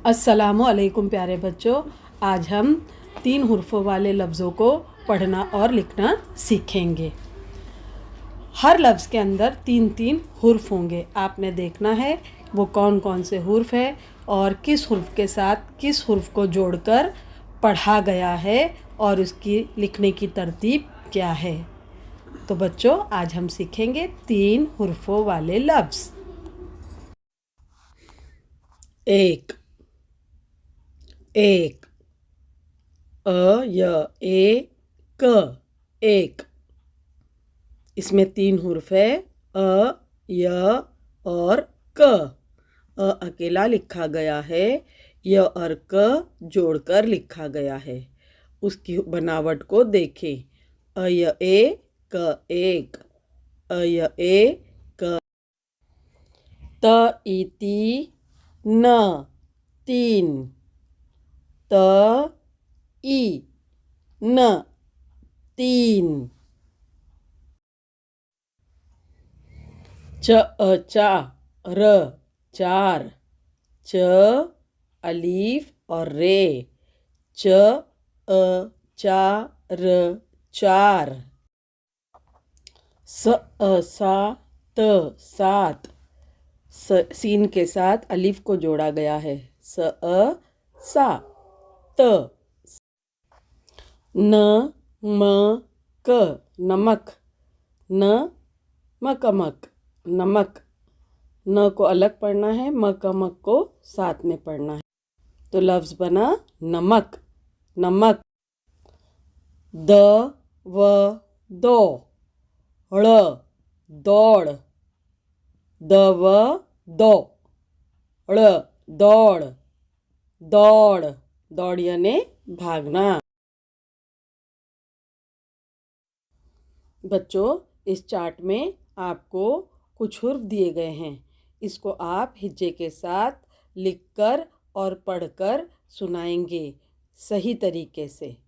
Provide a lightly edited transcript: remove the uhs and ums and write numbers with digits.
अस्सलामु अलैकुम प्यारे बच्चों, आज हम 3 हुर्फ़ों वाले लफ्ज़ों को पढ़ना और लिखना सीखेंगे। हर लफ्ज़ के अंदर 3-3 हुर्फ़ होंगे। आपने देखना है वो कौन कौन से हुर्फ़ है और किस हुर्फ़ के साथ किस हुर्फ़ को जोड़कर पढ़ा गया है और उसकी लिखने की तरतीब क्या है। तो बच्चों, आज हम सीखेंगे 3 हुर्फ़ों वाले लफ्ज़। एक एक, क, एक। इसमें 3 हुर्फ है, य और क। अकेला लिखा गया है, य और क जोड़कर लिखा गया है। उसकी बनावट को देखें। क एक, क। न 3, न 3। चार, 4, और रे, चार। सात, सीन के साथ अलीफ को जोड़ा गया है। त। नमक, नमक, नमक, नमक। न को अलग पढ़ना है, मकमक को साथ में पढ़ना है। तो लफ्ज़ बना नमक, नमक। दो, दौड़, दौड़, दौड़, दौड़ यानी भागना। बच्चों, इस चार्ट में आपको कुछ हुर्फ दिए गए हैं। इसको आप हिज्जे के साथ लिखकर और पढ़कर सुनाएंगे सही तरीके से।